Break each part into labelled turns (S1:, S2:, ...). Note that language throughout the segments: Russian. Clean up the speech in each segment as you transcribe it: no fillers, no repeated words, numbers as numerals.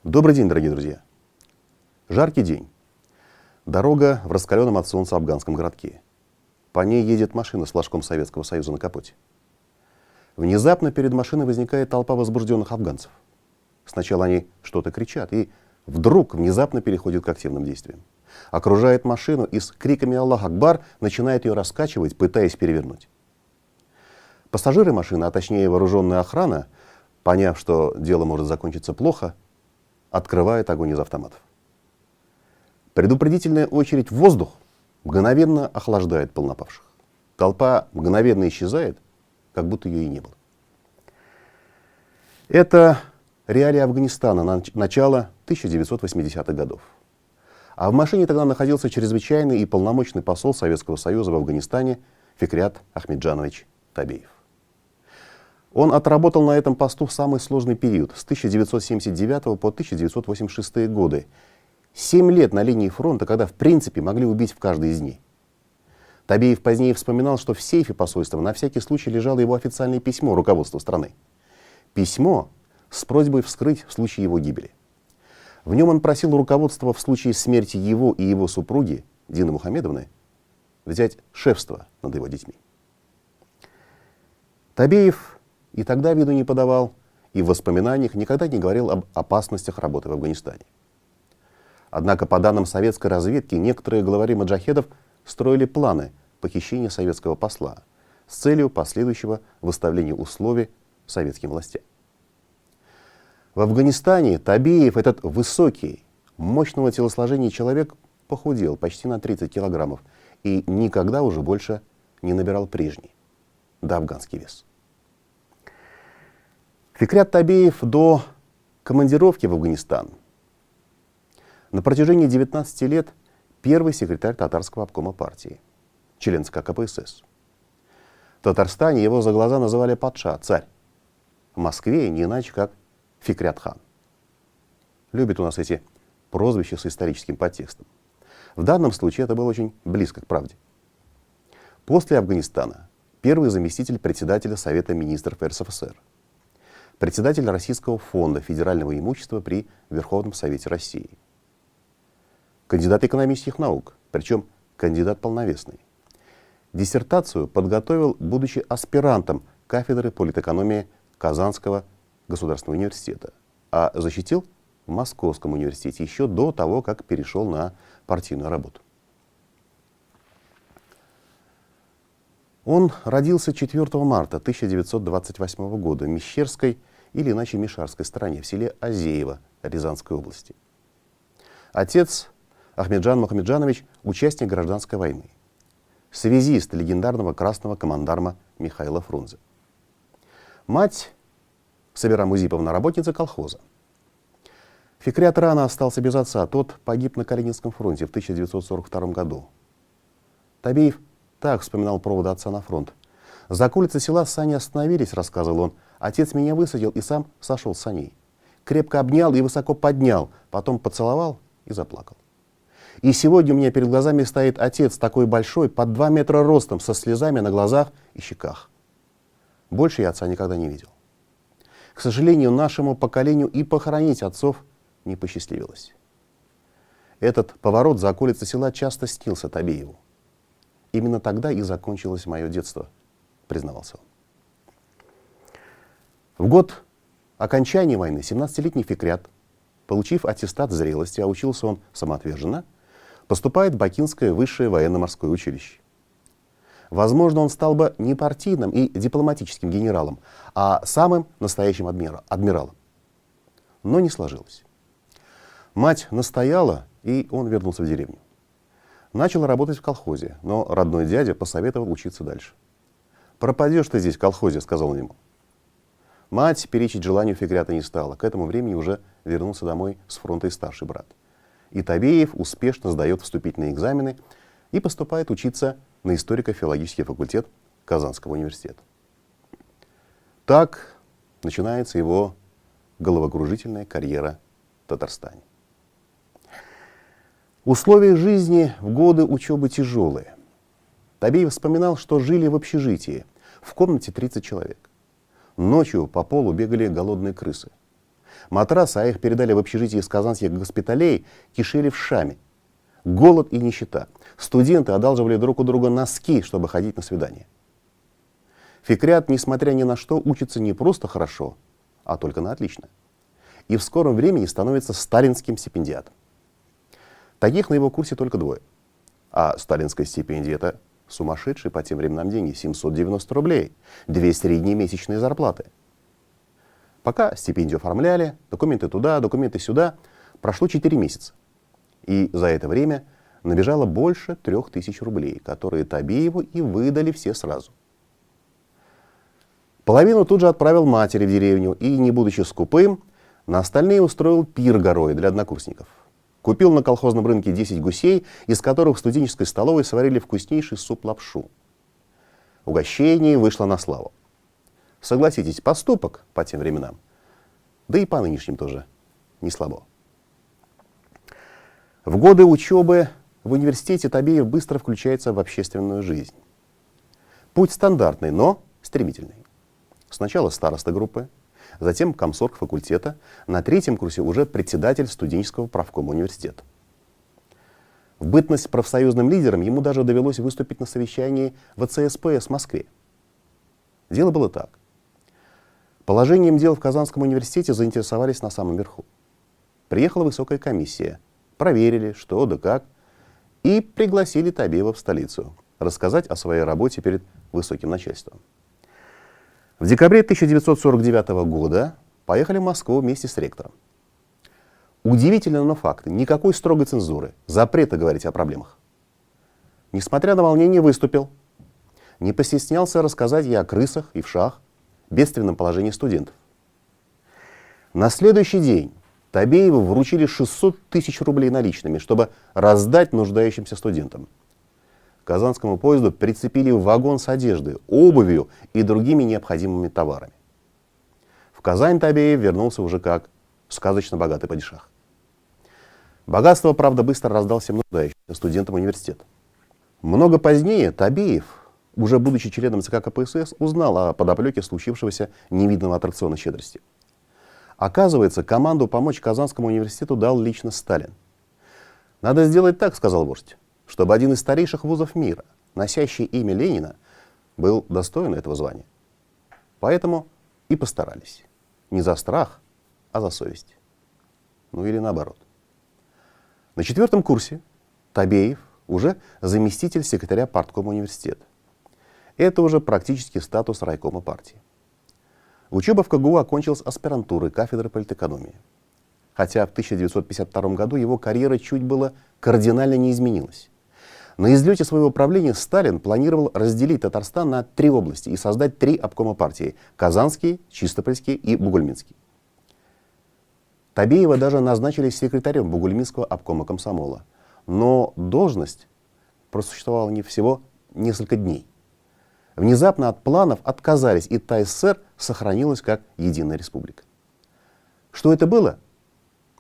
S1: Добрый день, дорогие друзья. Жаркий день. Дорога в раскаленном от солнца афганском городке. По ней едет машина с флажком Советского Союза на капоте. Внезапно перед машиной возникает толпа возбужденных афганцев. Сначала они что-то кричат, и вдруг внезапно переходит к активным действиям. Окружает машину и с криками «Аллах Акбар» начинает ее раскачивать, пытаясь перевернуть. Пассажиры машины, а точнее вооруженная охрана, поняв, что дело может закончиться плохо, открывает огонь из автоматов. Предупредительная очередь в воздух мгновенно охлаждает полнопавших. Толпа мгновенно исчезает, как будто ее и не было. Это реалии Афганистана начала 1980-х годов. А в машине тогда находился чрезвычайный и полномочный посол Советского Союза в Афганистане Фикрят Ахмеджанович Табеев. Он отработал на этом посту в самый сложный период, с 1979 по 1986 годы. 7 лет на линии фронта, когда в принципе могли убить в каждый из дней. Табеев позднее вспоминал, что в сейфе посольства на всякий случай лежало его официальное письмо руководству страны. Письмо с просьбой вскрыть в случае его гибели. В нем он просил руководство в случае смерти его и его супруги, Дины Мухамедовны, взять шефство над его детьми. Табеев и тогда виду не подавал, и в воспоминаниях никогда не говорил об опасностях работы в Афганистане. Однако, по данным советской разведки, некоторые главари маджахедов строили планы похищения советского посла с целью последующего выставления условий советским властям. В Афганистане Табеев, этот высокий, мощного телосложения человек, похудел почти на 30 килограммов и никогда уже больше не набирал прежний, доафганский вес. Фикрят Табеев до командировки в Афганистан на протяжении 19 лет первый секретарь татарского обкома партии, член ЦК КПСС. В Татарстане его за глаза называли Патша, царь. В Москве не иначе, как Фикрят хан. Любит у нас эти прозвища с историческим подтекстом. В данном случае это было очень близко к правде. После Афганистана первый заместитель председателя Совета министров РСФСР, председатель Российского фонда федерального имущества при Верховном Совете России, кандидат экономических наук, причем кандидат полновесный. Диссертацию подготовил, будучи аспирантом кафедры политэкономии Казанского государственного университета, а защитил в Московском университете еще до того, как перешел на партийную работу. Он родился 4 марта 1928 года в Мещерской, или иначе Мишарской стороне, в селе Азеево Рязанской области. Отец Ахмеджан Мухамеджанович — участник гражданской войны, связист легендарного красного командарма Михаила Фрунзе. Мать Сабира Музиповна — работница колхоза. Фикрят рано остался без отца, тот погиб на Калининском фронте в 1942 году. Табеев так вспоминал проводы отца на фронт. «За околицей села сани остановились, — рассказывал он, — отец меня высадил и сам сошел с саней. Крепко обнял и высоко поднял, потом поцеловал и заплакал. И сегодня у меня перед глазами стоит отец такой большой, под 2 метра ростом, со слезами на глазах и щеках. Больше я отца никогда не видел. К сожалению, нашему поколению и похоронить отцов не посчастливилось». Этот поворот за околицей села часто снился Табееву. «Именно тогда и закончилось мое детство», — признавался он. В год окончания войны 17-летний Фикрят, получив аттестат зрелости, а учился он самоотверженно, поступает в Бакинское высшее военно-морское училище. Возможно, он стал бы не партийным и дипломатическим генералом, а самым настоящим адмиралом. Но не сложилось. Мать настояла, и он вернулся в деревню. Начал работать в колхозе, но родной дядя посоветовал учиться дальше. «Пропадешь ты здесь в колхозе», — сказал он ему. Мать перечить желанию Фикрята не стала. К этому времени уже вернулся домой с фронта и старший брат. И Табеев успешно сдает вступительные экзамены и поступает учиться на историко-филологический факультет Казанского университета. Так начинается его головокружительная карьера в Татарстане. Условия жизни в годы учебы тяжелые. Табеев вспоминал, что жили в общежитии, в комнате 30 человек. Ночью по полу бегали голодные крысы. Матрасы, а их передали в общежитие из казанских госпиталей, кишели вшами. Голод и нищета. Студенты одалживали друг у друга носки, чтобы ходить на свидания. Фикрят, несмотря ни на что, учится не просто хорошо, а только на отлично. И в скором времени становится сталинским стипендиатом. Таких на его курсе только двое. А сталинская стипендия — это сумасшедшие по тем временам деньги — 790 рублей, 2 среднемесячные зарплаты. Пока стипендию оформляли, документы туда, документы сюда, прошло 4 месяца. И за это время набежало больше 3000 рублей, которые Табееву и выдали все сразу. Половину тут же отправил матери в деревню и, не будучи скупым, на остальные устроил пир горой для однокурсников. Купил на колхозном рынке 10 гусей, из которых в студенческой столовой сварили вкуснейший суп-лапшу. Угощение вышло на славу. Согласитесь, поступок по тем временам, да и по нынешним тоже, не слабо. В годы учебы в университете Табеев быстро включается в общественную жизнь. Путь стандартный, но стремительный. Сначала староста группы, затем комсорг факультета, на 3-м курсе уже председатель студенческого правкома университета. В бытность профсоюзным лидером ему даже довелось выступить на совещании в ВЦСПС в Москве. Дело было так. Положением дел в Казанском университете заинтересовались на самом верху. Приехала высокая комиссия, проверили, что да как, и пригласили Табеева в столицу рассказать о своей работе перед высоким начальством. В декабре 1949 года поехали в Москву вместе с ректором. Удивительно, но факт: никакой строгой цензуры, запрета говорить о проблемах. Несмотря на волнение, выступил. Не постеснялся рассказать и о крысах, и вшах, бедственном положении студентов. На следующий день Табееву вручили 600 000 рублей наличными, чтобы раздать нуждающимся студентам. К казанскому поезду прицепили вагон с одеждой, обувью и другими необходимыми товарами. В Казань Табеев вернулся уже как сказочно богатый падишах. Богатство, правда, быстро раздал всем нуждающимся студентам университета. Много позднее Табеев, уже будучи членом ЦК КПСС, узнал о подоплеке случившегося невиданного аттракциона щедрости. Оказывается, команду помочь Казанскому университету дал лично Сталин. «Надо сделать так, — сказал вождь, — чтобы один из старейших вузов мира, носящий имя Ленина, был достоин этого звания. Поэтому и постарались. Не за страх, а за совесть. Ну или наоборот». На 4-м курсе Табеев уже заместитель секретаря парткома университета. Это уже практически статус райкома партии. Учеба в КГУ окончилась аспирантурой кафедры политэкономии. Хотя в 1952 году его карьера чуть было кардинально не изменилась. На излете своего правления Сталин планировал разделить Татарстан на 3 области и создать 3 обкома партии — Казанский, Чистопольский и Бугульминский. Табеева даже назначили секретарем Бугульминского обкома комсомола. Но должность просуществовала не всего несколько дней. Внезапно от планов отказались, и ТАССР сохранилась как единая республика. Что это было?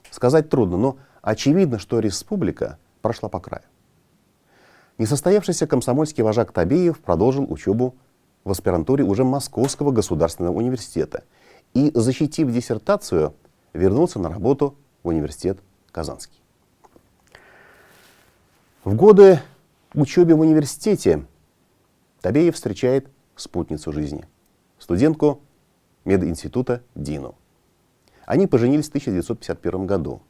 S1: Сказать трудно, но очевидно, что республика прошла по краю. Несостоявшийся комсомольский вожак Табеев продолжил учебу в аспирантуре уже Московского государственного университета и, защитив диссертацию, вернулся на работу в университет Казанский. В годы учебы в университете Табеев встречает спутницу жизни, студентку мединститута Дину. Они поженились в 1951 году.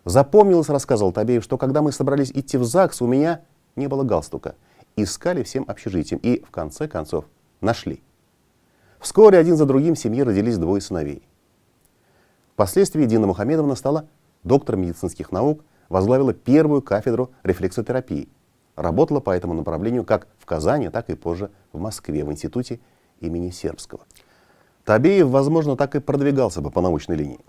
S1: Запомнилось, рассказывал Табеев, что когда мы собрались идти в ЗАГС, у меня не было галстука. Искали всем общежитием и, в конце концов, нашли. Вскоре один за другим в семье родились 2 сыновей. Впоследствии Дина Мухамедовна стала доктором медицинских наук, возглавила 1-ю кафедру рефлексотерапии. Работала по этому направлению как в Казани, так и позже в Москве, в институте имени Сербского. Табеев, возможно, так и продвигался бы по научной линии.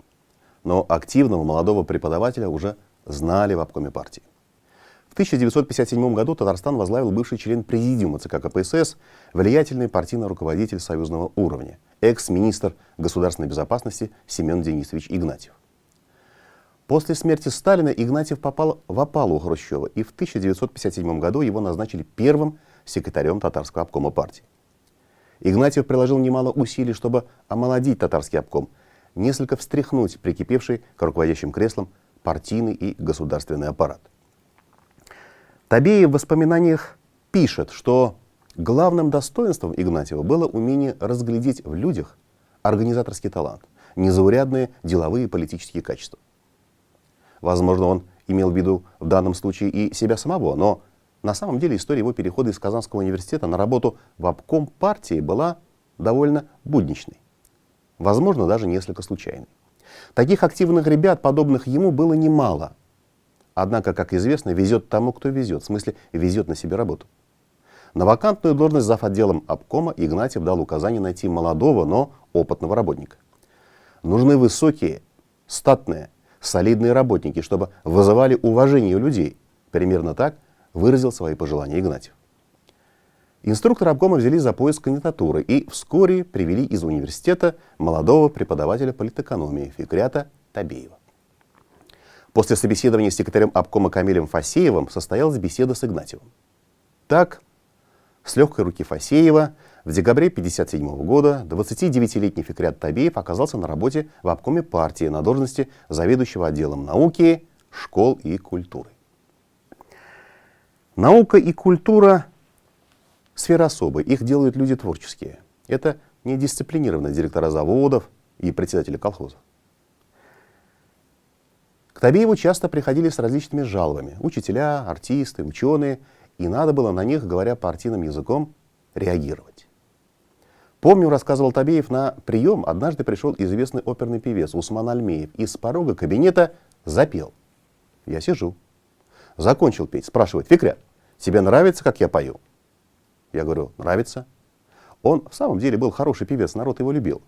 S1: Но активного молодого преподавателя уже знали в обкоме партии. В 1957 году Татарстан возглавил бывший член президиума ЦК КПСС, влиятельный партийный руководитель союзного уровня, экс-министр государственной безопасности Семен Денисович Игнатьев. После смерти Сталина Игнатьев попал в опалу Хрущева, и в 1957 году его назначили 1-м секретарем татарского обкома партии. Игнатьев приложил немало усилий, чтобы омолодить татарский обком. несколько встряхнуть прикипевший к руководящим креслам партийный и государственный аппарат. Табеев в воспоминаниях пишет, что главным достоинством Игнатьева было умение разглядеть в людях организаторский талант, незаурядные деловые и политические качества. Возможно, он имел в виду в данном случае и себя самого, но на самом деле история его перехода из Казанского университета на работу в обком партии была довольно будничной. Возможно, даже несколько случайной. Таких активных ребят, подобных ему, было немало. Однако, как известно, везет тому, кто везет, в смысле везет на себе работу. На вакантную должность завотделом обкома Игнатьев дал указание найти молодого, но опытного работника. Нужны высокие, статные, солидные работники, чтобы вызывали уважение у людей. Примерно так выразил свои пожелания Игнатьев. Инструкторы обкома взялись за поиск кандидатуры и вскоре привели из университета молодого преподавателя политэкономии Фикрята Табеева. После собеседования с секретарем обкома Камилем Фасеевым состоялась беседа с Игнатьевым. Так, с легкой руки Фасеева в декабре 1957 года 29-летний Фикрят Табеев оказался на работе в обкоме партии на должности заведующего отделом науки, школ и культуры. Наука и культура — сфера особая, их делают люди творческие. Это не дисциплинированные директора заводов и председатели колхозов. К Табееву часто приходили с различными жалобами учителя, артисты, ученые, и надо было на них, говоря партийным языком, реагировать. Помню, рассказывал Табеев, на прием однажды пришел известный оперный певец Усман Альмеев и с порога кабинета запел. Я сижу. Закончил петь, спрашивает: Фикрят, тебе нравится, как я пою? Я говорю: нравится. Он в самом деле был хороший певец, народ его любил.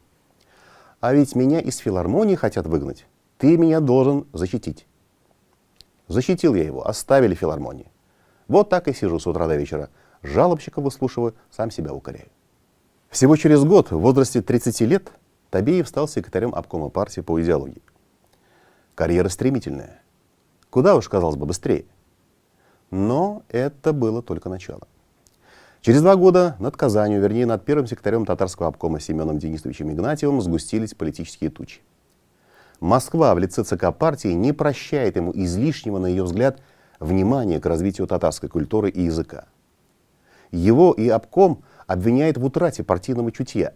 S1: А ведь меня из филармонии хотят выгнать. Ты меня должен защитить. Защитил я его, оставили филармонии. Вот так и сижу с утра до вечера. Жалобщиков выслушиваю, сам себя укоряю. Всего через год, в возрасте 30 лет, Табеев стал секретарем обкома партии по идеологии. Карьера стремительная. Куда уж, казалось бы, быстрее. Но это было только начало. Через 2 года над Казанью, вернее над первым секретарем татарского обкома Семеном Денисовичем Игнатьевым сгустились политические тучи. Москва в лице ЦК партии не прощает ему излишнего, на ее взгляд, внимания к развитию татарской культуры и языка. Его и обком обвиняет в утрате партийного чутья,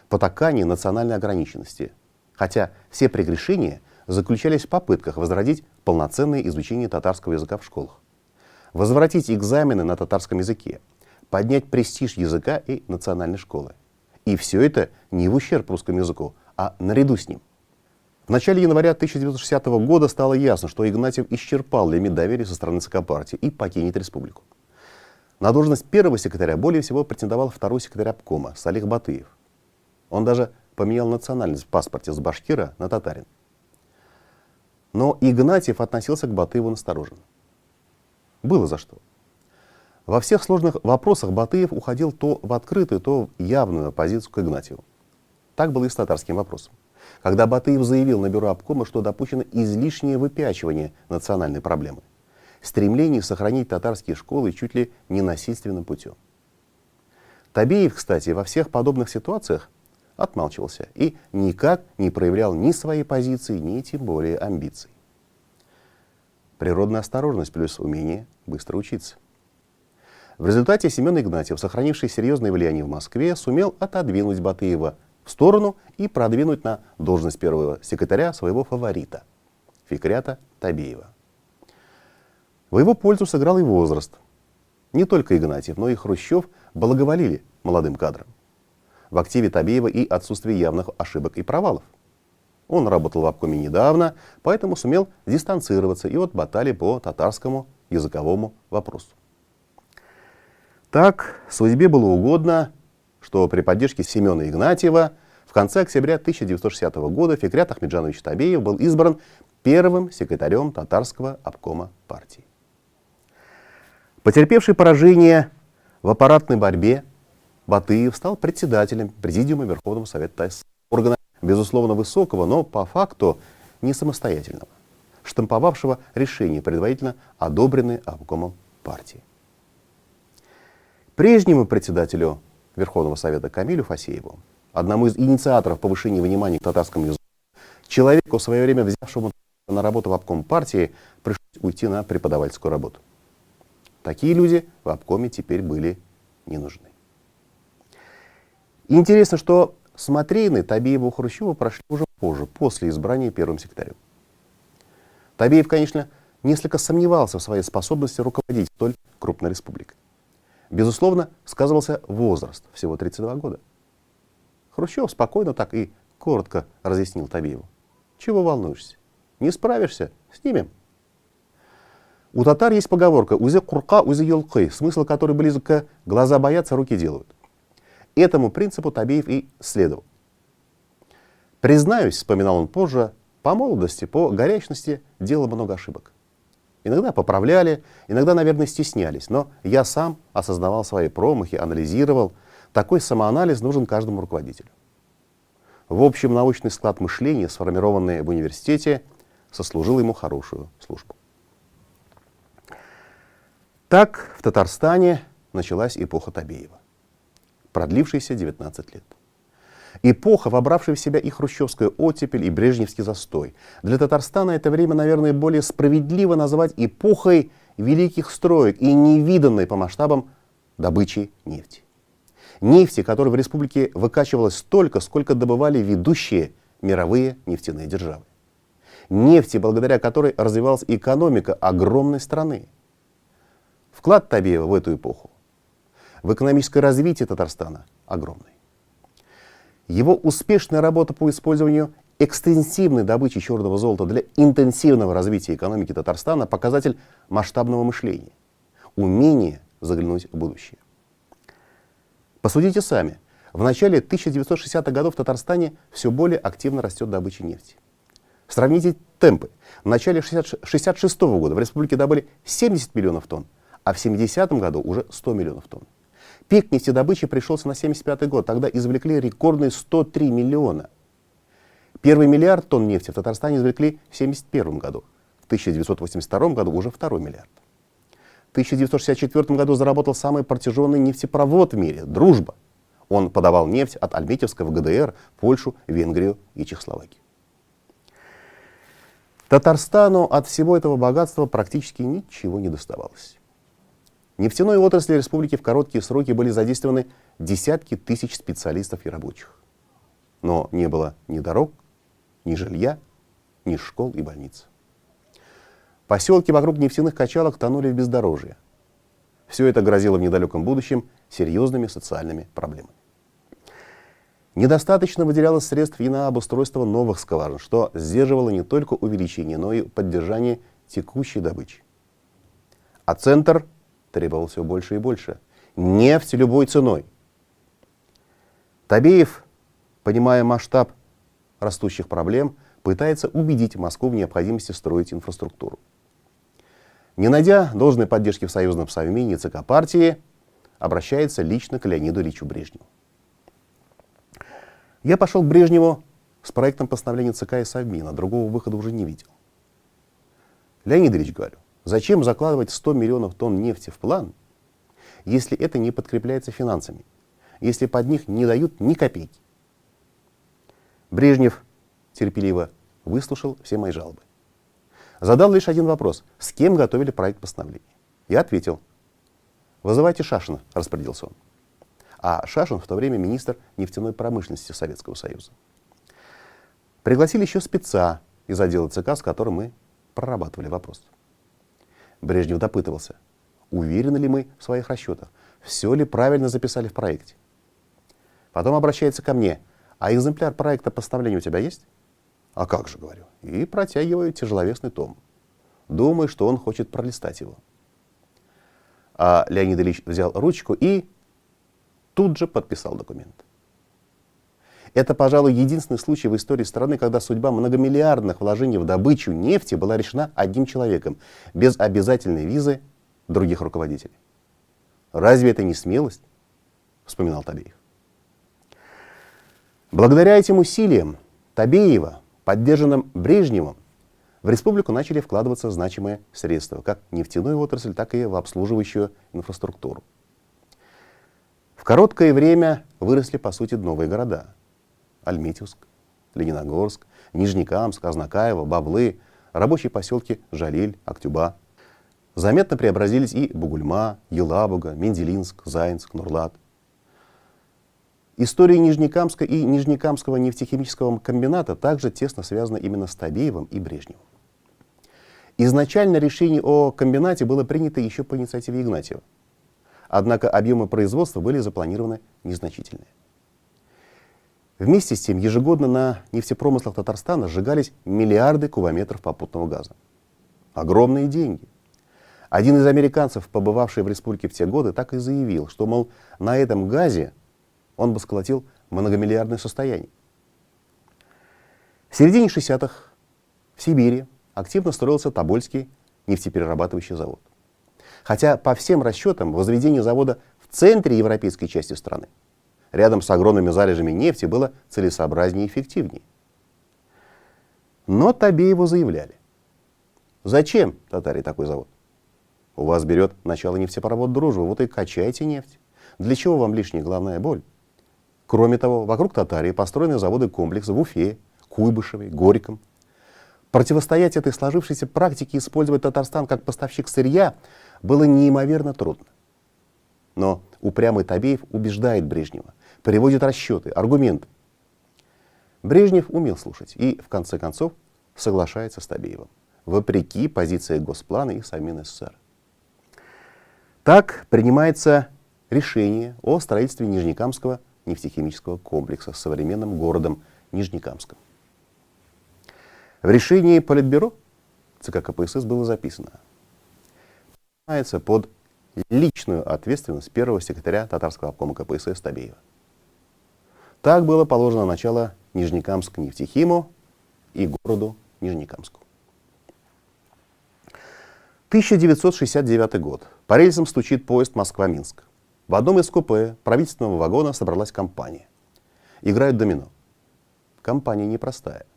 S1: потакании национальной ограниченности, хотя все прегрешения заключались в попытках возродить полноценное изучение татарского языка в школах, возвратить экзамены на татарском языке, поднять престиж языка и национальной школы. И все это не в ущерб русскому языку, а наряду с ним. В начале января 1960 года стало ясно, что Игнатьев исчерпал лимит доверия со стороны ЦК партии и покинет республику. На должность первого секретаря более всего претендовал второй секретарь обкома Салих Батыев. Он даже поменял национальность в паспорте с башкира на татарин. Но Игнатьев относился к Батыеву настороженно. Было за что. Во всех сложных вопросах Батыев уходил то в открытую, то в явную оппозицию к Игнатьеву. Так было и с татарским вопросом. Когда Батыев заявил на бюро обкома, что допущено излишнее выпячивание национальной проблемы, стремление сохранить татарские школы чуть ли не насильственным путем. Табеев, кстати, во всех подобных ситуациях отмалчивался и никак не проявлял ни своей позиции, ни тем более амбиций. Природная осторожность плюс умение быстро учиться. В результате Семен Игнатьев, сохранивший серьезное влияние в Москве, сумел отодвинуть Батыева в сторону и продвинуть на должность первого секретаря своего фаворита — Фикрята Табеева. В его пользу сыграл и возраст. Не только Игнатьев, но и Хрущев благоволили молодым кадрам. В активе Табеева и отсутствие явных ошибок и провалов. Он работал в обкоме недавно, поэтому сумел дистанцироваться и от баталий по татарскому языковому вопросу. Так, судьбе было угодно, что при поддержке Семена Игнатьева в конце октября 1960 года Фикрят Ахмеджанович Табеев был избран первым секретарем татарского обкома партии. Потерпевший поражение в аппаратной борьбе, Батыев стал председателем Президиума Верховного Совета ТС, органа, безусловно, высокого, но по факту не самостоятельного, штамповавшего решения, предварительно одобренные обкомом партии. Прежнему председателю Верховного Совета Камилю Фасееву, одному из инициаторов повышения внимания к татарскому языку, Человеку, в свое время взявшему на работу в обком партии, пришлось уйти на преподавательскую работу. Такие люди в обкоме теперь были не нужны. Интересно, что смотрины Табеева у Хрущева прошли уже позже, после избрания первым секретарем. Табеев, конечно, несколько сомневался в своей способности руководить столь крупной республикой. Безусловно, сказывался возраст, всего 32 года. Хрущев спокойно так и коротко разъяснил Табееву. Чего волнуешься? Не справишься? Снимем. У татар есть поговорка «Узе курка, узе елкы», смысл которой близок к «глаза боятся, руки делают». Этому принципу Табеев и следовал. «Признаюсь», — вспоминал он позже, по молодости, по горячности делал много ошибок. Иногда поправляли, иногда, наверное, стеснялись, но я сам осознавал свои промахи, анализировал. Такой самоанализ нужен каждому руководителю. В общем, научный склад мышления, сформированный в университете, сослужил ему хорошую службу. Так в Татарстане началась эпоха Табеева, продлившаяся 19 лет. Эпоха, вобравшая в себя и хрущевскую оттепель, и брежневский застой. Для Татарстана это время, наверное, более справедливо назвать эпохой великих строек и невиданной по масштабам добычи нефти. Нефти, которой в республике выкачивалось столько, сколько добывали ведущие мировые нефтяные державы. Нефти, благодаря которой развивалась экономика огромной страны. Вклад Табеева в эту эпоху в экономическое развитие Татарстана огромный. Его успешная работа по использованию экстенсивной добычи черного золота для интенсивного развития экономики Татарстана — показатель масштабного мышления, умение заглянуть в будущее. Посудите сами. В начале 1960-х годов в Татарстане все более активно растет добыча нефти. Сравните темпы. В начале 1966 года в республике добыли 70 миллионов тонн, а в 1970 году уже 100 миллионов тонн. Пик нефтедобычи пришелся на 1975 год. Тогда извлекли рекордные 103 миллиона. Первый миллиард тонн нефти в Татарстане извлекли в 1971 году. В 1982 году уже второй миллиард. В 1964 году заработал самый протяженный нефтепровод в мире — «Дружба». Он подавал нефть от Альметьевска в ГДР, Польшу, Венгрию и Чехословакию. Татарстану от всего этого богатства практически ничего не доставалось. В нефтяной отрасли республики в короткие сроки были задействованы десятки тысяч специалистов и рабочих. Но не было ни дорог, ни жилья, ни школ и больниц. Поселки вокруг нефтяных качалок тонули в бездорожье. Все это грозило в недалеком будущем серьезными социальными проблемами. Недостаточно выделялось средств и на обустройство новых скважин, что сдерживало не только увеличение, но и поддержание текущей добычи. А центр требовал все больше и больше. Нефть любой ценой. Табеев, понимая масштаб растущих проблем, пытается убедить Москву в необходимости строить инфраструктуру. Не найдя должной поддержки в Союзном Совмине и ЦК партии, обращается лично к Леониду Ильичу Брежневу. Я пошел к Брежневу с проектом постановления ЦК и Совмина, другого выхода уже не видел. Леонид Ильич, говорю, зачем закладывать 100 миллионов тонн нефти в план, если это не подкрепляется финансами, если под них не дают ни копейки? Брежнев терпеливо выслушал все мои жалобы. Задал лишь один вопрос: с кем готовили проект постановления? Я ответил: вызывайте Шашина, распорядился он. А Шашин в то время министр нефтяной промышленности Советского Союза. Пригласили еще спеца из отдела ЦК, с которым мы прорабатывали вопрос. Брежнев допытывался, уверены ли мы в своих расчетах, все ли правильно записали в проекте. Потом обращается ко мне: а экземпляр проекта постановления у тебя есть? А как же, говорю, и протягиваю тяжеловесный том. Думаю, что он хочет пролистать его. А Леонид Ильич взял ручку и тут же подписал документ. Это, пожалуй, единственный случай в истории страны, когда судьба многомиллиардных вложений в добычу нефти была решена одним человеком, без обязательной визы других руководителей. Разве это не смелость? Вспоминал Табеев. Благодаря этим усилиям Табеева, поддержанным Брежневым, в республику начали вкладываться значимые средства, как в нефтяную отрасль, так и в обслуживающую инфраструктуру. В короткое время выросли, по сути, новые города: Альметьевск, Лениногорск, Нижнекамск, Азнакаево, Бавлы, рабочие поселки Жалиль, Актюба. Заметно преобразились и Бугульма, Елабуга, Менделинск, Заинск, Нурлат. История Нижнекамска и Нижнекамского нефтехимического комбината также тесно связана именно с Табеевым и Брежневым. Изначально решение о комбинате было принято еще по инициативе Игнатьева. Однако объемы производства были запланированы незначительные. Вместе с тем ежегодно на нефтепромыслах Татарстана сжигались миллиарды кубометров попутного газа. Огромные деньги. Один из американцев, побывавший в республике в те годы, так и заявил, что, мол, на этом газе он бы сколотил многомиллиардное состояние. В середине 60-х в Сибири активно строился Тобольский нефтеперерабатывающий завод. Хотя по всем расчетам возведение завода в центре европейской части страны, рядом с огромными залежами нефти, было целесообразнее и эффективнее. Но Табееву заявляли: зачем Татарии такой завод? У вас берет начало нефтепровод «Дружба», вот и качайте нефть. Для чего вам лишняя головная боль? Кроме того, вокруг Татарии построены заводы-комплексы в Уфе, Куйбышеве, Горьком. Противостоять этой сложившейся практике использовать Татарстан как поставщик сырья было неимоверно трудно. Но упрямый Табеев убеждает Брежнева, приводит расчеты, аргументы. Брежнев умел слушать и, в конце концов, соглашается с Табеевым, вопреки позиции Госплана и Совмина СССР. Так принимается решение о строительстве Нижнекамского нефтехимического комплекса с современным городом Нижнекамском. В решении Политбюро ЦК КПСС было записано: принимается под личную ответственность первого секретаря Татарского обкома КПСС Табеева. Так было положено начало Нижнекамскому нефтехиму и городу Нижнекамску. 1969 год. По рельсам стучит поезд Москва-Минск. В одном из купе правительственного вагона собралась компания. Играют домино. Компания непростая.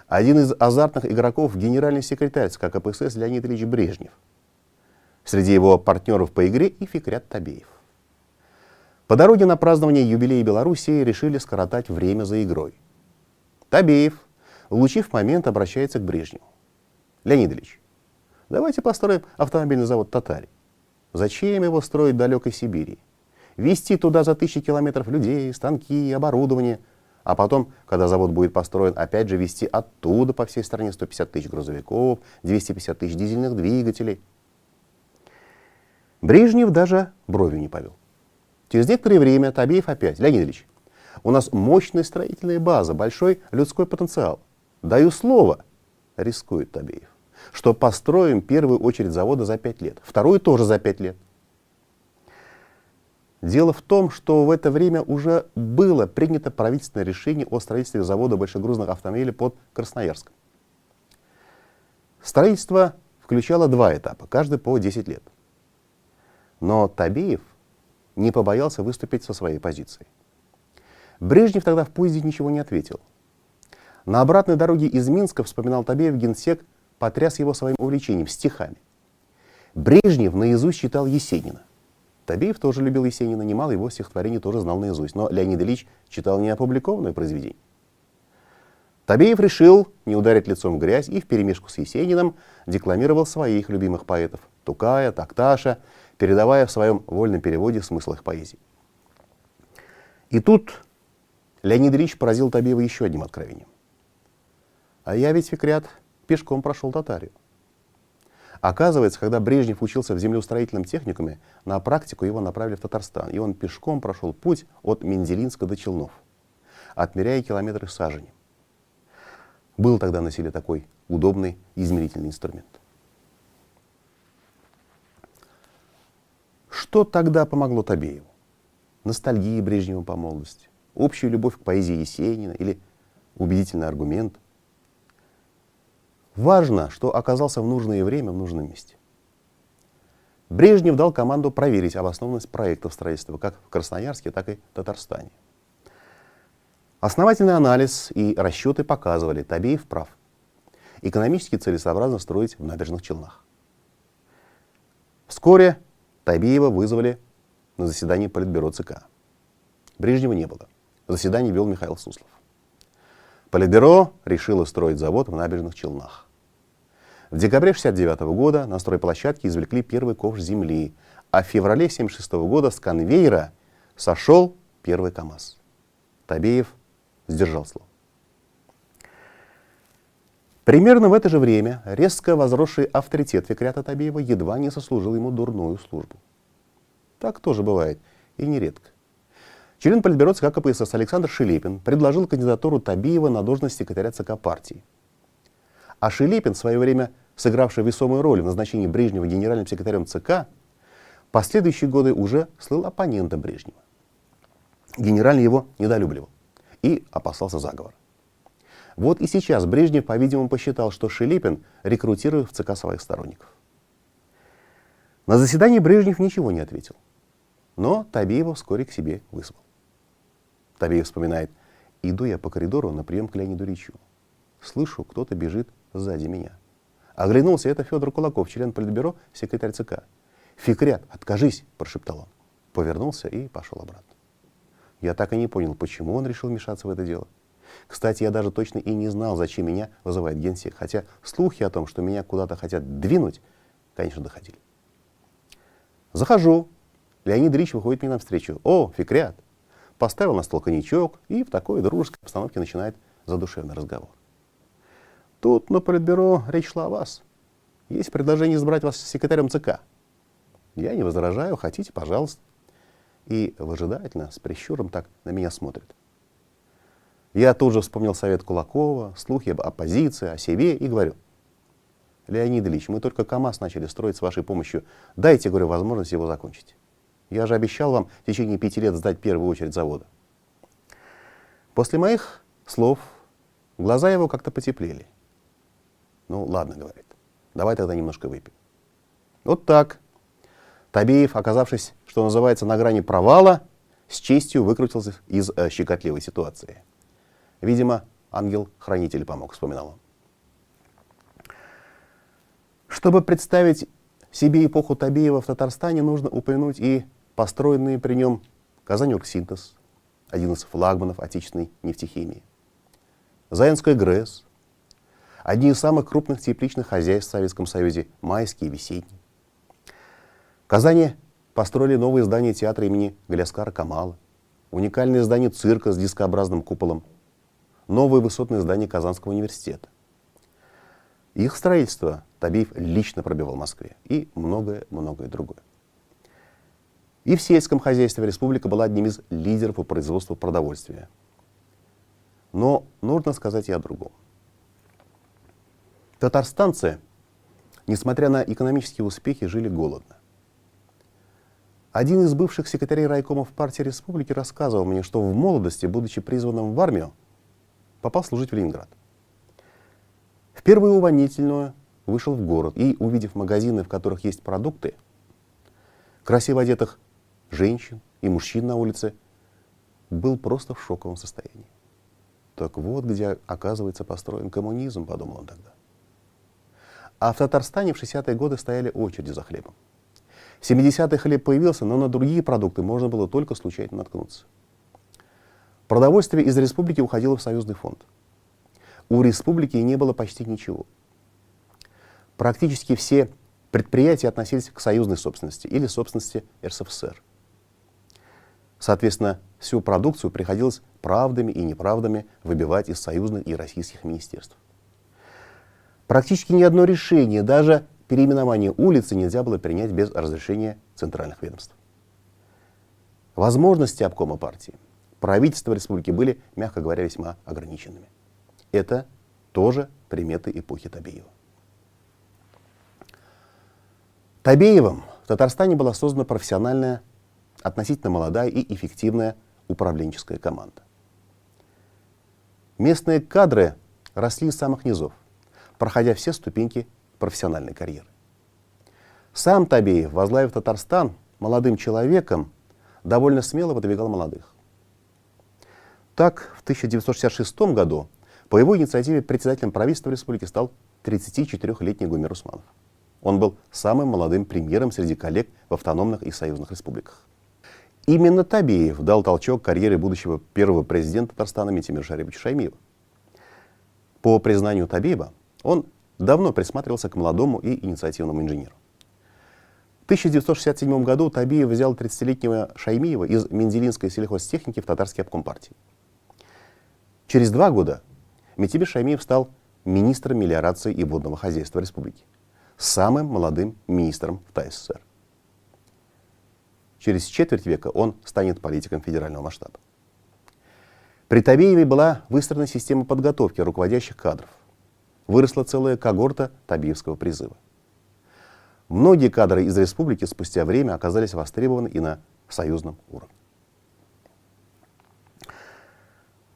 S1: Один из азартных игроков — генеральный секретарь ЦК КПСС Леонид Ильич Брежнев. Среди его партнеров по игре и Фикрят Табеев. По дороге на празднование юбилея Белоруссии решили скоротать время за игрой. Табеев, улучив момент, обращается к Брежневу: Леонид Ильич, давайте построим автомобильный завод «Татарий». Зачем его строить в далекой Сибири? Везти туда за 1000 километров людей, станки, оборудование, а потом, когда завод будет построен, опять же везти оттуда по всей стране 150 тысяч грузовиков, 250 тысяч дизельных двигателей. Брежнев даже бровью не повел. Через некоторое время Табеев опять: Леонид Ильич, у нас мощная строительная база, большой людской потенциал. Даю слово, рискует Табеев, что построим первую очередь завода за 5 лет, вторую тоже за 5 лет. Дело в том, что в это время уже было принято правительственное решение о строительстве завода большегрузных автомобилей под Красноярском. Строительство включало 2 этапа, каждый по 10 лет. Но Табеев не побоялся выступить со своей позицией. Брежнев тогда в поезде ничего не ответил. На обратной дороге из Минска, вспоминал Табеев, генсек потряс его своим увлечением — стихами. Брежнев наизусть читал Есенина. Табеев тоже любил Есенина, немало его стихотворений тоже знал наизусть, но Леонид Ильич читал неопубликованное произведение. Табеев решил не ударить лицом в грязь и вперемешку с Есениным декламировал своих любимых поэтов — Тукая, Токташа, передавая в своем вольном переводе смысл их поэзии. И тут Леонид Ильич поразил Табеева еще одним откровением. А я ведь, Фикрят, пешком прошел Татарию. Оказывается, когда Брежнев учился в землеустроительном техникуме, на практику его направили в Татарстан, и он пешком прошел путь от Менделинска до Челнов, отмеряя километры саженем. Был тогда на селе такой удобный измерительный инструмент. Что тогда помогло Табееву? Ностальгия Брежнева по молодости, общая любовь к поэзии Есенина или убедительный аргумент? Важно, что оказался в нужное время в нужном месте. Брежнев дал команду проверить обоснованность проектов строительства как в Красноярске, так и в Татарстане. Основательный анализ и расчеты показывали: Табеев прав. Экономически целесообразно строить в Набережных Челнах. Вскоре Табеева вызвали на заседание Политбюро ЦК. Брежнева не было. Заседание вел Михаил Суслов. Политбюро решило строить завод в Набережных Челнах. В декабре 1969 года на стройплощадке извлекли первый ковш земли, а в феврале 1976 года с конвейера сошел первый КАМАЗ. Табеев сдержал слово. Примерно в это же время резко возросший авторитет Фикрята Табеева едва не сослужил ему дурную службу. Так тоже бывает, и нередко. Член Политбюро ЦК КПСС Александр Шелепин предложил кандидатуру Табеева на должность секретаря ЦК партии. А Шелепин, в свое время сыгравший весомую роль в назначении Брежнева генеральным секретарем ЦК, последующие годы уже слыл оппонентом Брежнева. Генеральный его недолюбливал и опасался заговора. Вот и сейчас Брежнев, по-видимому, посчитал, что Шелепин рекрутирует в ЦК своих сторонников. На заседании Брежнев ничего не ответил, но Табеева вскоре к себе вызвал. Табеев вспоминает: «Иду я по коридору на прием к Леониду Ильичу. Слышу, кто-то бежит сзади меня. Оглянулся, это Федор Кулаков, член Политбюро, секретарь ЦК. «Фикрят, откажись!» – прошептал он. Повернулся и пошел обратно. Я так и не понял, почему он решил вмешаться в это дело. Кстати, я даже точно и не знал, зачем меня вызывает генсек, хотя слухи о том, что меня куда-то хотят двинуть, конечно, доходили. Захожу. Леонид Ильич выходит мне навстречу. «О, Фикрят!» Поставил на стол коньячок и в такой дружеской обстановке начинает задушевный разговор. «Тут на Политбюро речь шла о вас. Есть предложение избрать вас секретарем ЦК. Я не возражаю, хотите, пожалуйста». И выжидательно, с прищуром так на меня смотрит. Я тут же вспомнил совет Кулакова, слухи об оппозиции, о себе и говорю: «Леонид Ильич, мы только КАМАЗ начали строить с вашей помощью. Дайте, говорю, возможность его закончить. Я же обещал вам в течение 5 лет сдать первую очередь завода». После моих слов глаза его как-то потеплели. «Ну ладно, — говорит, — давай тогда немножко выпьем». Вот так Табеев, оказавшись, что называется, на грани провала, с честью выкрутился из щекотливой ситуации. Видимо, ангел-хранитель помог, вспоминал он. Чтобы представить себе эпоху Табеева в Татарстане, нужно упомянуть и построенные при нем Казань-Оргсинтез, один из флагманов отечественной нефтехимии, Заинская ГРЭС, одни из самых крупных тепличных хозяйств в Советском Союзе, Майские и Весенние. В Казани построили новое здание театра имени Галяскара Камала, уникальное здание цирка с дискообразным куполом, новое высотное здание Казанского университета. Их строительство Табеев лично пробивал в Москве и многое-многое другое. И в сельском хозяйстве республика была одним из лидеров по производству продовольствия. Но нужно сказать и о другом. Татарстанцы, несмотря на экономические успехи, жили голодно. Один из бывших секретарей райкомов партии республики рассказывал мне, что в молодости, будучи призванным в армию, попал служить в Ленинград. В первую увольнительную вышел в город и, увидев магазины, в которых есть продукты, красиво одетых женщин и мужчин на улице, был просто в шоковом состоянии. Так вот, где, оказывается, построен коммунизм, подумал он тогда. А в Татарстане в 60-е годы стояли очереди за хлебом. В 70-е хлеб появился, но на другие продукты можно было только случайно наткнуться. Продовольствие из республики уходило в союзный фонд. У республики не было почти ничего. Практически все предприятия относились к союзной собственности или собственности РСФСР. Соответственно, всю продукцию приходилось правдами и неправдами выбивать из союзных и российских министерств. Практически ни одно решение, даже переименование улицы, нельзя было принять без разрешения центральных ведомств. Возможности обкома партии, правительства республики были, мягко говоря, весьма ограниченными. Это тоже приметы эпохи Табеева. Табеевым в Татарстане была создана профессиональная, относительно молодая и эффективная управленческая команда. Местные кадры росли из самых низов, проходя все ступеньки профессиональной карьеры. Сам Табеев, возглавив Татарстан, молодым человеком довольно смело выдвигал молодых. Так, в 1966 году по его инициативе председателем правительства республики стал 34-летний Гумер Усманов. Он был самым молодым премьером среди коллег в автономных и союзных республиках. Именно Табеев дал толчок карьере будущего первого президента Татарстана Ментимира Шариповича Шаймиева. По признанию Табиева, он давно присматривался к молодому и инициативному инженеру. В 1967 году Табиев взял 30-летнего Шаймиева из Мензелинской сельхозтехники в татарский обком партии. Через 2 года Метибиш Шаймиев стал министром мелиорации и водного хозяйства республики, самым молодым министром в ТАССР. Через четверть века он станет политиком федерального масштаба. При Табиеве была выстроена система подготовки руководящих кадров. Выросла целая когорта Табиевского призыва. Многие кадры из республики спустя время оказались востребованы и на союзном уровне.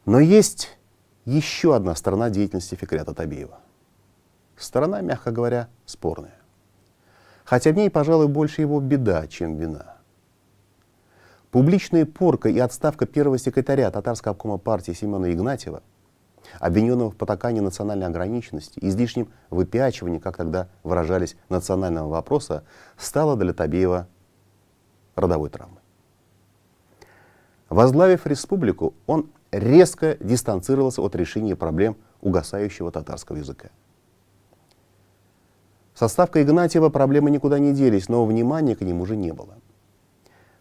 S1: Но есть еще одна сторона деятельности Фикрята Табиева. Сторона, мягко говоря, спорная. Хотя в ней, пожалуй, больше его беда, чем вина. Публичная порка и отставка первого секретаря татарского обкома партии Семена Игнатьева, обвиненного в потакании национальной ограниченности, излишнем выпячивании, как тогда выражались, национального вопроса, стало для Табиева родовой травмой. Возглавив республику, он резко дистанцировался от решения проблем угасающего татарского языка. С отставкой Игнатьева проблемы никуда не делись, но внимания к ним уже не было.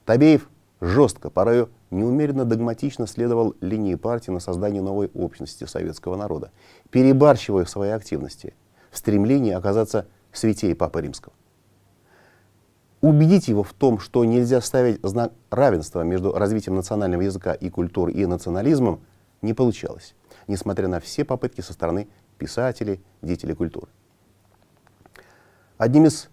S1: Табиев жестко, порою неумеренно догматично следовал линии партии на создание новой общности советского народа, перебарщивая в своей активности, в стремлении оказаться святей Папы Римского. Убедить его в том, что нельзя ставить знак равенства между развитием национального языка и культуры и национализмом, не получалось, несмотря на все попытки со стороны писателей, деятелей культуры. Одним из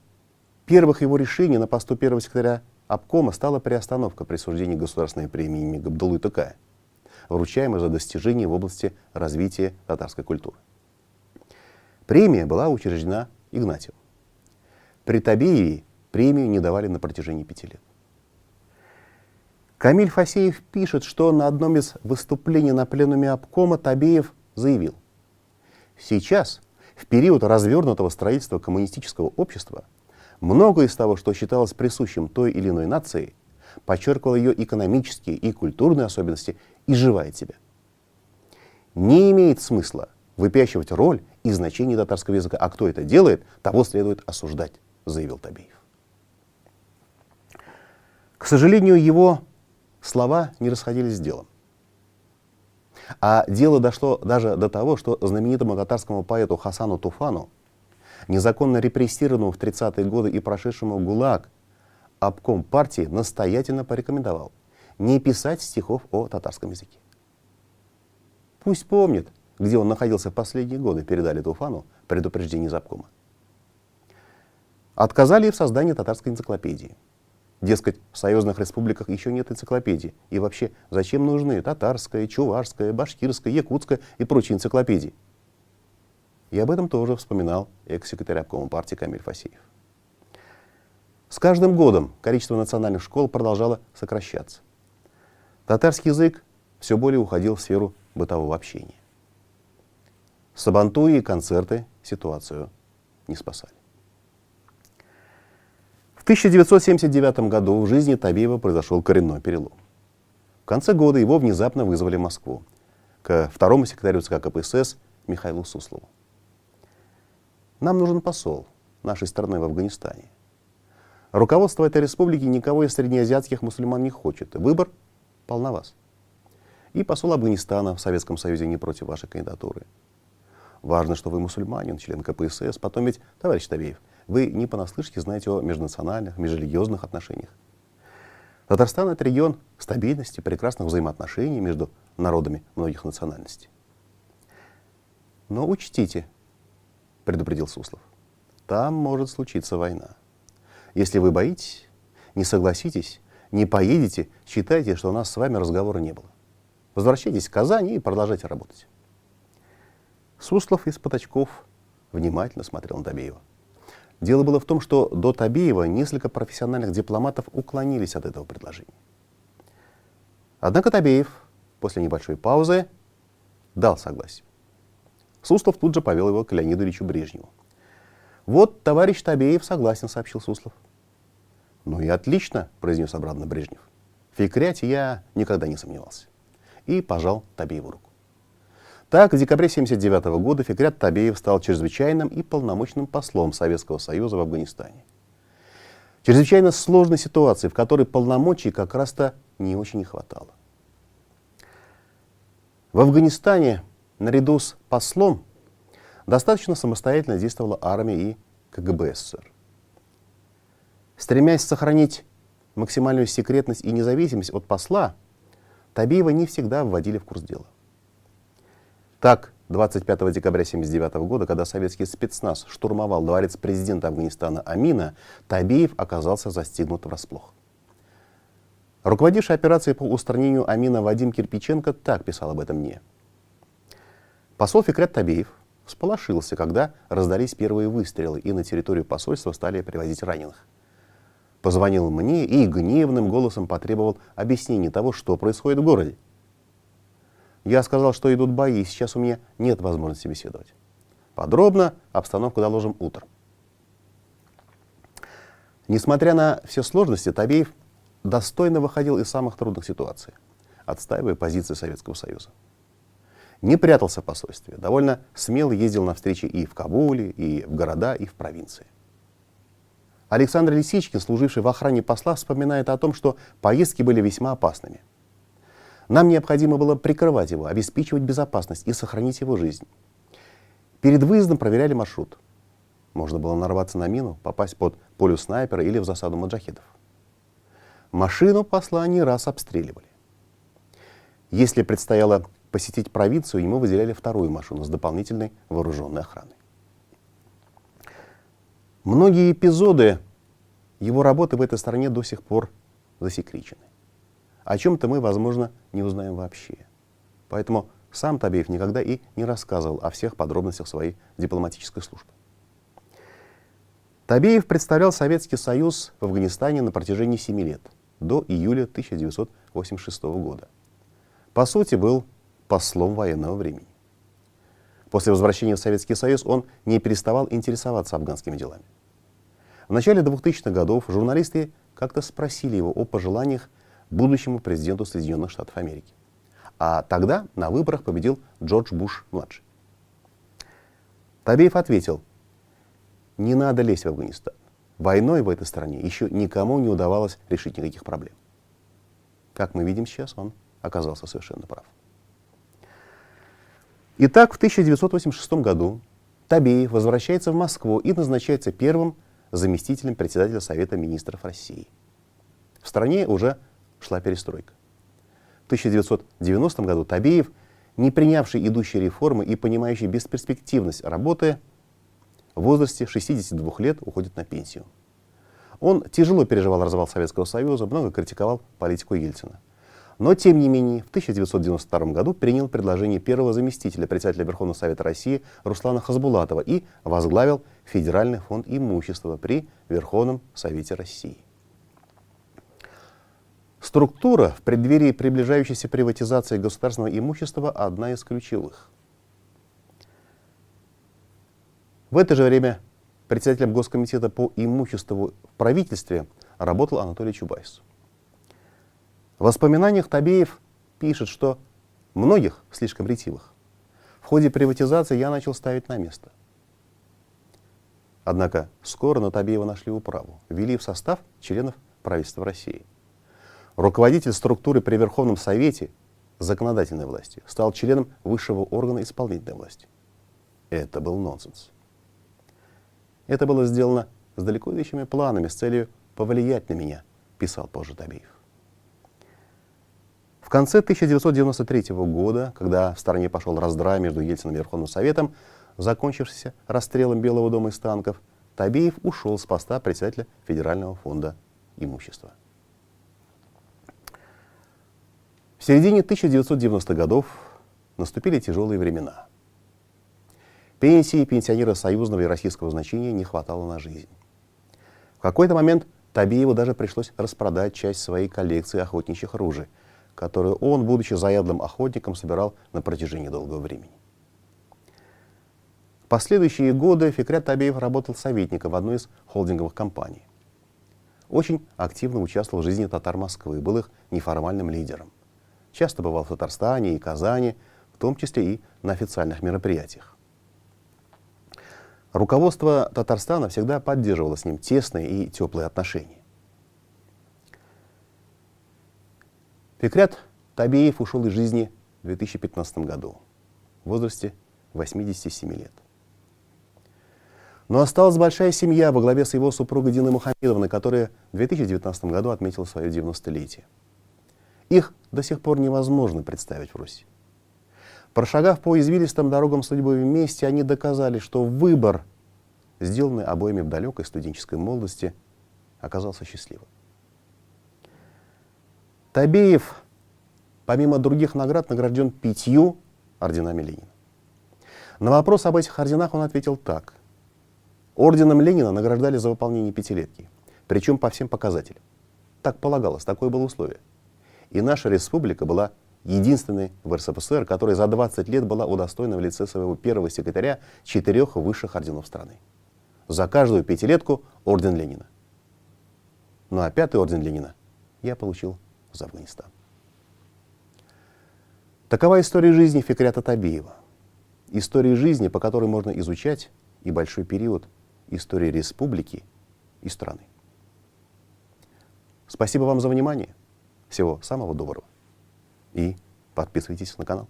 S1: первых его решений на посту первого секретаря обкома стала приостановка присуждения государственной премии имени Габдуллы Токая, вручаемой за достижения в области развития татарской культуры. Премия была учреждена Игнатьевым. При Табиеве премию не давали на протяжении 5 лет. Камиль Фасеев пишет, что на одном из выступлений на пленуме обкома Табиев заявил: «Сейчас, в период развернутого строительства коммунистического общества, многое из того, что считалось присущим той или иной нации, подчеркивало ее экономические и культурные особенности, изживает себя. Не имеет смысла выпячивать роль и значение татарского языка, а кто это делает, того следует осуждать», заявил Табиев. К сожалению, его слова не расходились с делом. А дело дошло даже до того, что знаменитому татарскому поэту Хасану Туфану, незаконно репрессированному в 30-е годы и прошедшему ГУЛАГ, обком партии настоятельно порекомендовал не писать стихов о татарском языке. Пусть помнит, где он находился в последние годы, передали Туфану предупреждение из обкома. Отказали и в создании татарской энциклопедии. Дескать, в союзных республиках еще нет энциклопедий. И вообще, зачем нужны татарская, чувашская, башкирская, якутская и прочие энциклопедии? И об этом тоже вспоминал экс-секретарь обкома партии Камиль Фасеев. С каждым годом количество национальных школ продолжало сокращаться. Татарский язык все более уходил в сферу бытового общения. Сабантуи и концерты ситуацию не спасали. В 1979 году в жизни Табиева произошел коренной перелом. В конце года его внезапно вызвали в Москву к второму секретарю ЦК КПСС Михаилу Суслову. «Нам нужен посол нашей страны в Афганистане. Руководство этой республики никого из среднеазиатских мусульман не хочет. Выбор пал на вас. И посол Афганистана в Советском Союзе не против вашей кандидатуры. Важно, что вы мусульманин, член КПСС. Потом ведь, товарищ Табиев, вы не понаслышке знаете о межнациональных, межрелигиозных отношениях. Татарстан — это регион стабильности, прекрасных взаимоотношений между народами многих национальностей. Но учтите, — предупредил Суслов, — там может случиться война. Если вы боитесь, не согласитесь, не поедете, считайте, что у нас с вами разговора не было. Возвращайтесь в Казань и продолжайте работать». Суслов из-под очков внимательно смотрел на Табиева. Дело было в том, что до Табиева несколько профессиональных дипломатов уклонились от этого предложения. Однако Табиев после небольшой паузы дал согласие. Суслов тут же повел его к Леониду Ильичу Брежневу. «Вот товарищ Табиев согласен», — сообщил Суслов. «Ну и отлично», — произнес обратно Брежнев. «В Фикряте я никогда не сомневался». И пожал Табиеву руку. Так, в декабре 1979 года Фикрят Табеев стал чрезвычайным и полномочным послом Советского Союза в Афганистане. Чрезвычайно сложной ситуации, в которой полномочий как раз-то не очень не хватало. В Афганистане наряду с послом достаточно самостоятельно действовала армия и КГБ СССР. Стремясь сохранить максимальную секретность и независимость от посла, Табеева не всегда вводили в курс дела. Так, 25 декабря 1979 года, когда советский спецназ штурмовал дворец президента Афганистана Амина, Табеев оказался застигнут врасплох. Руководивший операцией по устранению Амина Вадим Кирпиченко так писал об этом мне. Посол Фикрят Табеев всполошился, когда раздались первые выстрелы, и на территорию посольства стали привозить раненых. Позвонил мне и гневным голосом потребовал объяснений того, что происходит в городе. Я сказал, что идут бои, и сейчас у меня нет возможности беседовать. Подробно обстановку доложим утром. Несмотря на все сложности, Табеев достойно выходил из самых трудных ситуаций, отстаивая позиции Советского Союза. Не прятался в посольстве, довольно смело ездил на встречи и в Кабуле, и в города, и в провинции. Александр Лисичкин, служивший в охране посла, вспоминает о том, что поездки были весьма опасными. Нам необходимо было прикрывать его, обеспечивать безопасность и сохранить его жизнь. Перед выездом проверяли маршрут. Можно было нарваться на мину, попасть под пулю снайпера или в засаду маджахедов. Машину посла не раз обстреливали. Если предстояло посетить провинцию, ему выделяли вторую машину с дополнительной вооруженной охраной. Многие эпизоды его работы в этой стране до сих пор засекречены. О чем-то мы, возможно, не узнаем вообще. Поэтому сам Табеев никогда и не рассказывал о всех подробностях своей дипломатической службы. Табеев представлял Советский Союз в Афганистане на протяжении 7 лет, до июля 1986 года. По сути, был послом военного времени. После возвращения в Советский Союз он не переставал интересоваться афганскими делами. В начале 2000-х годов журналисты как-то спросили его о пожеланиях будущему президенту Соединенных Штатов Америки. А тогда на выборах победил Джордж Буш-младший. Табеев ответил: не надо лезть в Афганистан. Войной в этой стране еще никому не удавалось решить никаких проблем. Как мы видим сейчас, он оказался совершенно прав. Итак, в 1986 году Табеев возвращается в Москву и назначается первым заместителем председателя Совета министров России. В стране уже шла перестройка. В 1990 году Табеев, не принявший идущие реформы и понимающий бесперспективность работы, в возрасте 62 лет уходит на пенсию. Он тяжело переживал развал Советского Союза, много критиковал политику Ельцина. Но, тем не менее, в 1992 году принял предложение первого заместителя председателя Верховного Совета России Руслана Хасбулатова и возглавил Федеральный фонд имущества при Верховном Совете России. Структура в преддверии приближающейся приватизации государственного имущества одна из ключевых. В это же время председателем Госкомитета по имуществу в правительстве работал Анатолий Чубайс. В воспоминаниях Табеев пишет, что многих, слишком ретивых, в ходе приватизации я начал ставить на место. Однако скоро на Табеева нашли управу, ввели в состав членов правительства России. Руководитель структуры при Верховном Совете законодательной власти стал членом высшего органа исполнительной власти. Это был нонсенс. Это было сделано с далеко идущими планами, с целью повлиять на меня, писал позже Табеев. В конце 1993 года, когда в стране пошел раздрай между Ельциным и Верховным Советом, закончившийся расстрелом Белого дома из танков, Табеев ушел с поста председателя Федерального фонда имущества. В середине 1990-х годов наступили тяжелые времена. Пенсии пенсионера союзного и российского значения не хватало на жизнь. В какой-то момент Табееву даже пришлось распродать часть своей коллекции охотничьих ружей, которую он, будучи заядлым охотником, собирал на протяжении долгого времени. В последующие годы Фикрят Табеев работал советником в одной из холдинговых компаний. Очень активно участвовал в жизни татар Москвы, был их неформальным лидером. Часто бывал в Татарстане и Казани, в том числе и на официальных мероприятиях. Руководство Татарстана всегда поддерживало с ним тесные и теплые отношения. Фикрят Табеев ушел из жизни в 2015 году в возрасте 87 лет. Но осталась большая семья во главе с его супругой Диной Мухамедовной, которая в 2019 году отметила свое 90-летие. Их до сих пор невозможно представить в Руси. Прошагав по извилистым дорогам судьбы вместе, они доказали, что выбор, сделанный обоими в далекой студенческой молодости, оказался счастливым. Табеев, помимо других наград, награжден 5 орденами Ленина. На вопрос об этих орденах он ответил так. Орденом Ленина награждали за выполнение пятилетки, причем по всем показателям. Так полагалось, такое было условие. И наша республика была единственной в РСФСР, которая за 20 лет была удостоена в лице своего первого секретаря 4 высших орденов страны. За каждую пятилетку орден Ленина. Ну а 5-й орден Ленина я получил за Афганистан. Такова история жизни Фикрята Табеева. История жизни, по которой можно изучать и большой период истории республики и страны. Спасибо вам за внимание. Всего самого доброго. И подписывайтесь на канал.